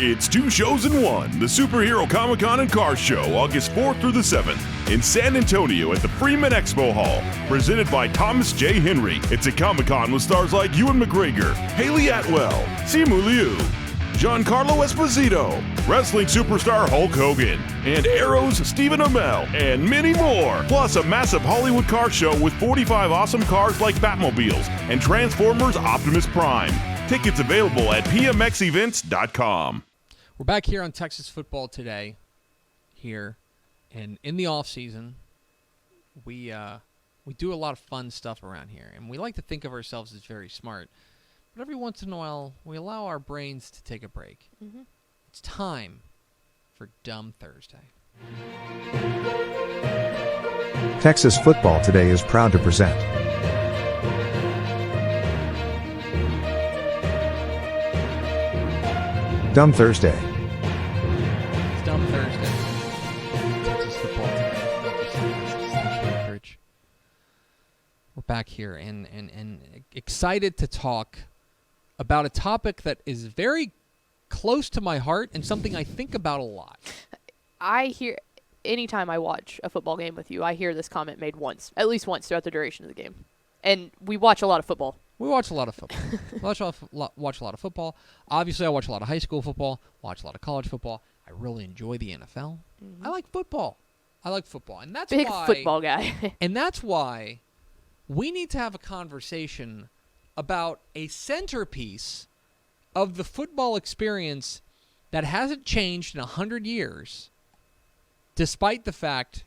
It's two shows in one, the Superhero Comic-Con and Car Show, August 4th through the 7th, in San Antonio at the Freeman Expo Hall, presented by Thomas J. Henry. It's a Comic-Con with stars like Ewan McGregor, Haley Atwell, Simu Liu, Giancarlo Esposito, wrestling superstar Hulk Hogan, and Arrow's Stephen Amell, and many more. Plus a massive Hollywood car show with 45 awesome cars like Batmobiles and Transformers Optimus Prime. Tickets available at pmxevents.com. We're back here on Texas Football Today, here, and in the off season, we do a lot of fun stuff around here, and we like to think of ourselves as very smart. But every once in a while, we allow our brains to take a break. Mm-hmm. It's time for Dumb Thursday. Texas Football Today is proud to present Dumb Thursday. It's Dumb Thursday. Texas Football Today. We're back here and excited to talk about a topic that is very close to my heart and something I think about a lot. Anytime I watch a football game with you, I hear this comment made at least once throughout the duration of the game. And we watch a lot of football. We watch a lot of football. watch a lot of football. Obviously, I watch a lot of high school football, watch a lot of college football. I really enjoy the NFL. Mm-hmm. I like football. And that's Big why football guy. And that's why we need to have a conversation about a centerpiece of the football experience that hasn't changed in 100 years, despite the fact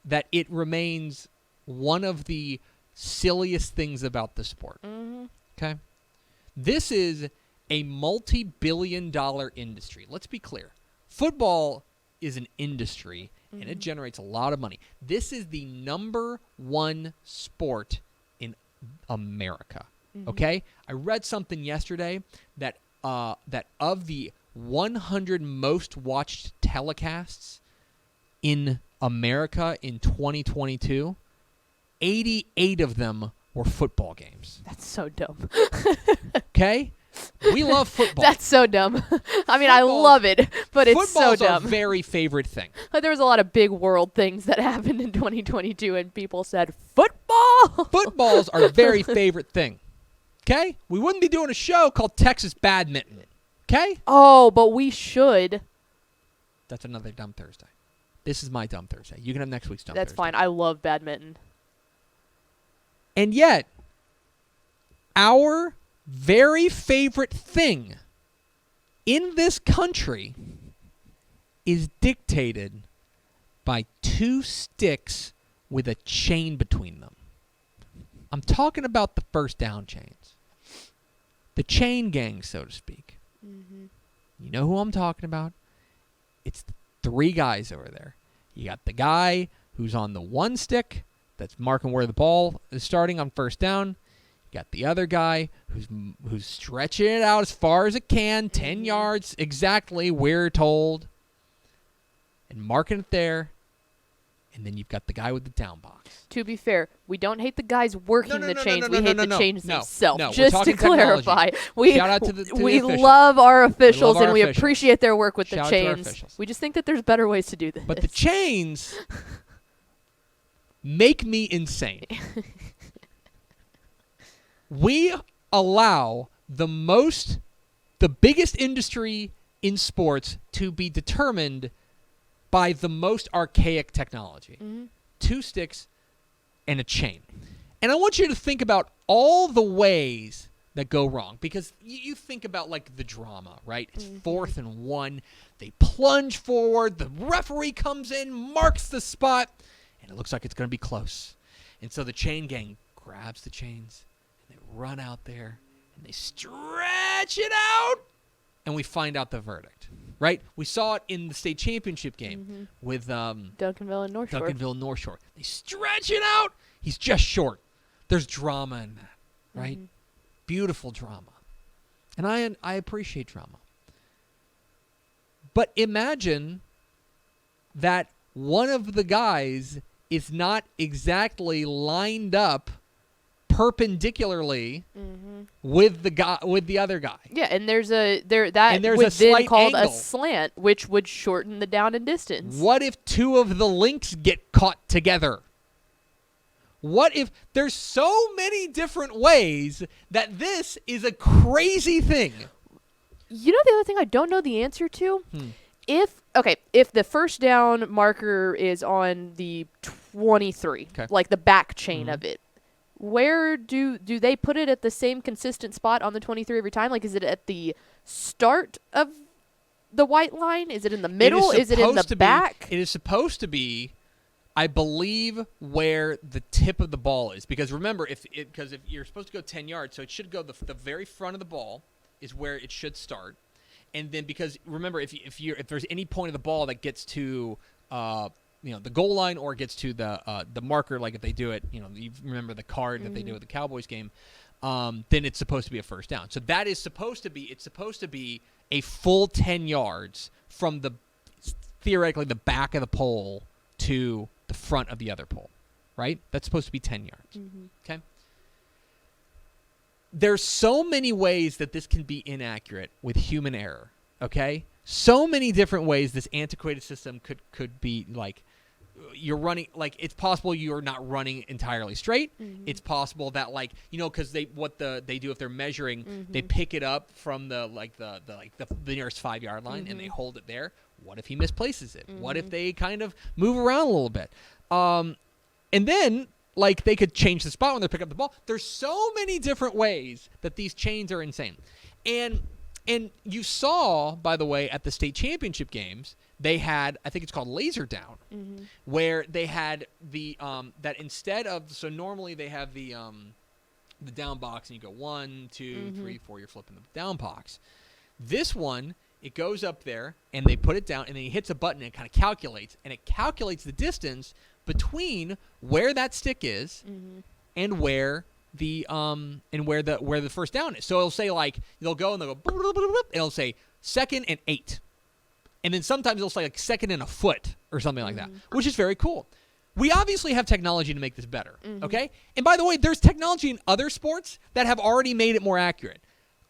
that it remains one of the silliest things about the sport. Mm-hmm. Okay? This is a multi-billion-dollar industry. Let's be clear. Football is an industry, and it generates a lot of money. This is the number one sport in America. Okay? I read something yesterday that of the 100 most watched telecasts in America in 2022, 88 of them were football games. That's so dumb. Okay? We love football. That's so dumb. I mean, I love it, but it's so dumb. Football's our very favorite thing. Like, there was a lot of big world things that happened in 2022, and people said, football! Football's our very favorite thing. Okay? We wouldn't be doing a show called Texas Badminton. Okay? Oh, but we should. That's another Dumb Thursday. This is my Dumb Thursday. You can have next week's Dumb Thursday. That's fine. I love badminton. And yet, our very favorite thing in this country is dictated by two sticks with a chain between them. I'm talking about the first down chains. The chain gang, so to speak. Mm-hmm. You know who I'm talking about? It's the three guys over there. You got the guy who's on the one stick that's marking where the ball is starting on first down. You got the other guy who's stretching it out as far as it can, 10 yards exactly, we're told, and marking it there. And then you've got the guy with the down box. To be fair, we don't hate the guys working the chains. We hate the chains themselves. No, just to clarify, Shout out to the we officials. love our officials we love our and we officials. appreciate their work with Shout out the to our chains. officials. We just think that there's better ways to do this. But the chains make me insane. We allow the biggest industry in sports to be determined by the most archaic technology. Mm-hmm. Two sticks and a chain. And I want you to think about all the ways that go wrong, because you think about like the drama, right? It's 4th and 1. They plunge forward. The referee comes in, marks the spot, and it looks like it's going to be close. And so the chain gang grabs the chains, and they run out there, and they stretch it out, and we find out the verdict, right? We saw it in the state championship game with Duncanville and North Shore. Duncanville and North Shore. They stretch it out. He's just short. There's drama in that, right? Mm-hmm. Beautiful drama. And I appreciate drama. But imagine that one of the guys is not exactly lined up perpendicularly with the other guy. Yeah, and there's would a then slight called a angle. slant, which would shorten the down and distance. What if two of the links get caught together? What if there's so many different ways that this is a crazy thing? You know the other thing I don't know the answer to? If the first down marker is on the 23, Okay. like the back chain of it, where do they put it at the same consistent spot on the 23 every time? Like, is it at the start of the white line? Is it in the middle? Is it in the back? It is supposed to be, I believe, where the tip of the ball is. Because remember, if you're supposed to go 10 yards, so it should go the very front of the ball is where it should start. And then because remember, if there's any point of the ball that gets to the goal line or gets to the marker, like if they do it, you remember the card that they do at the Cowboys game, then it's supposed to be a first down. So that is supposed to be a full 10 yards from theoretically the back of the pole to the front of the other pole, right? That's supposed to be 10 yards. Okay. There's so many ways that this can be inaccurate with human error, okay? So many different ways this antiquated system could be like you're running, like it's possible you're not running entirely straight. It's possible that because they do if they're measuring, they pick it up from the nearest 5-yard line and they hold it there. What if he misplaces it? What if they kind of move around a little bit? And then they could change the spot when they pick up the ball. There's so many different ways that these chains are insane. And you saw, by the way, at the state championship games, they had, I think it's called laser down, where they had the that instead of, so normally they have the down box and you go 1, 2, 3, 4, you're flipping the down box. This one, it goes up there and they put it down and then he hits a button and it kind of calculates, and it calculates the distance between where that stick is and where the first down is. So it'll say they'll go and they'll go, it'll say 2nd and 8. And then sometimes it'll say 2nd and a foot or something like that, which is very cool. We obviously have technology to make this better, okay? And by the way, there's technology in other sports that have already made it more accurate.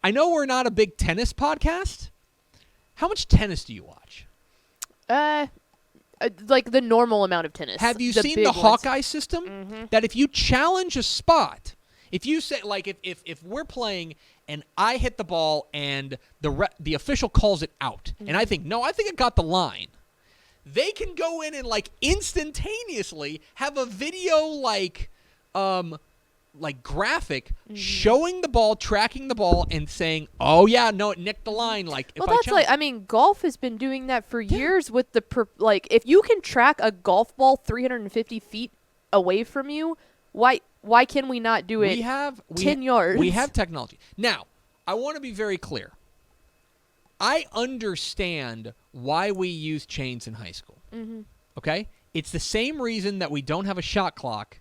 I know we're not a big tennis podcast. How much tennis do you watch? Like the normal amount of tennis. Have you seen the Hawkeye system? That if you challenge a spot, if you say if we're playing and I hit the ball and the official calls it out, and I think I got the line, they can go in and instantaneously have a video graphic showing the ball, tracking the ball, and saying, "Oh yeah, no, it nicked the line." Golf has been doing that for years with if you can track a golf ball 350 feet away from you, why can we not do it? 10 yards. We have technology. Now, I want to be very clear. I understand why we use chains in high school. Okay, it's the same reason that we don't have a shot clock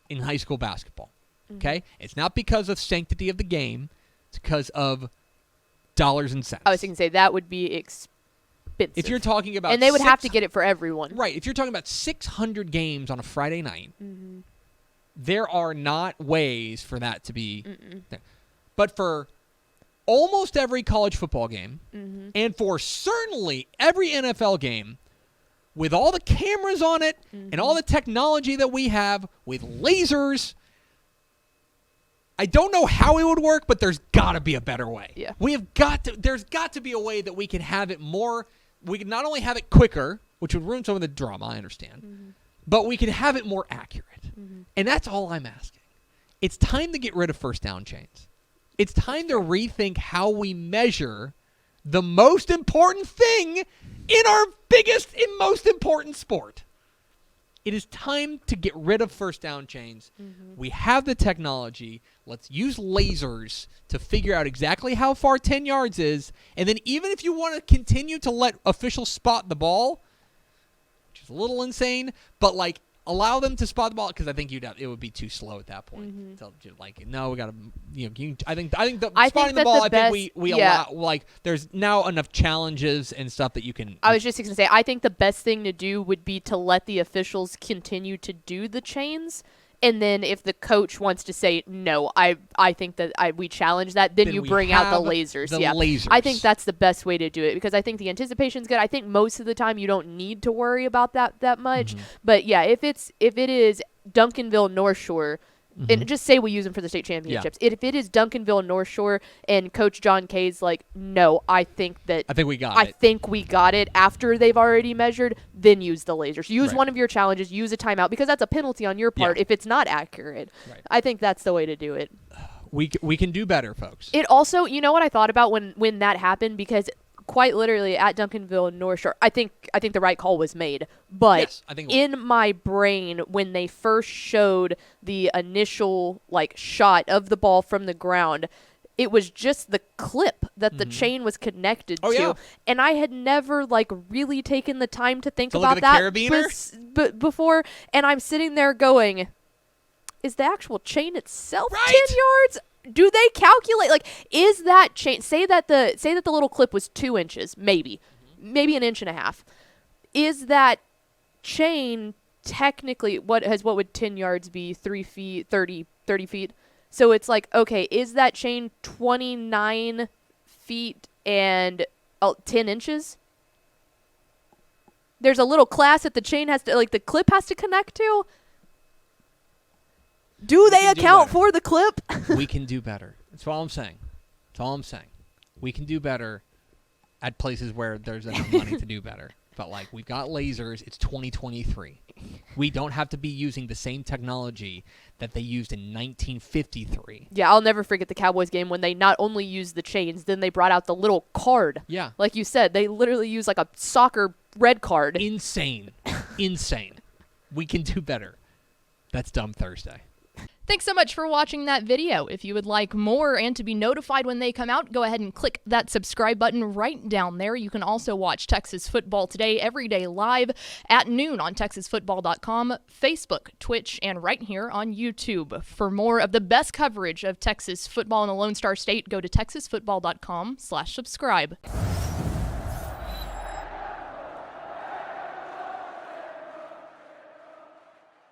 in high school basketball. Okay? It's not because of sanctity of the game. It's because of dollars and cents. I was going to say that would be expensive. If you're talking about... And they would have to get it for everyone. Right. If you're talking about 600 games on a Friday night, there are not ways for that to be... there. But for almost every college football game, and for certainly every NFL game, with all the cameras on it and all the technology that we have with lasers, I don't know how it would work, but there's got to be a better way. Yeah. There's got to be a way that we can have it more, we can not only have it quicker, which would ruin some of the drama, I understand, but we can have it more accurate. And that's all I'm asking. It's time to get rid of first down chains. It's time to rethink how we measure the most important thing in our biggest and most important sport. It is time to get rid of first down chains. We have the technology. Let's use lasers to figure out exactly how far 10 yards is. And then even if you want to continue to let officials spot the ball, which is a little insane, but allow them to spot the ball, because I think it would be too slow at that point. No, we got to, I think spotting the ball, I think we allow, there's now enough challenges and stuff that you can. I was just going to say, I think the best thing to do would be to let the officials continue to do the chains And then if the coach wants to say, no, I think that we challenge that, then you bring out the lasers. The yeah. lasers. I think that's the best way to do it because I think the anticipation's good. I think most of the time you don't need to worry about that much. But yeah, if it is Duncanville North Shore, and just say we use them for the state championships. If it is Duncanville North Shore and Coach John Kay's like, no, I think we got it after they've already measured, then use the lasers. Use one of your challenges, use a timeout, because that's a penalty on your part if it's not accurate. Right. I think that's the way to do it. We can do better, folks. It also, you know what I thought about when that happened, because quite literally at Duncanville North Shore, I think the right call was made. But yes, I think in my brain, when they first showed the initial shot of the ball from the ground, it was just the clip that the chain was connected to. Yeah. And I had never really taken the time to think look about at that the carabiner? before. And I'm sitting there going, is the actual chain itself 10 yards? Do they calculate is that chain, say that the little clip was 2 inches, maybe an inch and a half. Is that chain technically what would 10 yards be? 3 feet, 30 feet. So it's okay, is that chain 29 feet and 10 inches? There's a little class that the chain has to the clip has to connect to. Do they account for the clip? We can do better. That's all I'm saying. We can do better at places where there's enough money to do better. But we've got lasers. It's 2023. We don't have to be using the same technology that they used in 1953. Yeah, I'll never forget the Cowboys game when they not only used the chains, then they brought out the little card. Yeah. Like you said, they literally used a soccer red card. Insane. We can do better. That's Dumb Thursday. Thanks so much for watching that video. If you would like more and to be notified when they come out, go ahead and click that subscribe button right down there. You can also watch Texas Football Today every day live at noon on TexasFootball.com, Facebook, Twitch, and right here on YouTube. For more of the best coverage of Texas football in the Lone Star State, go to TexasFootball.com/subscribe.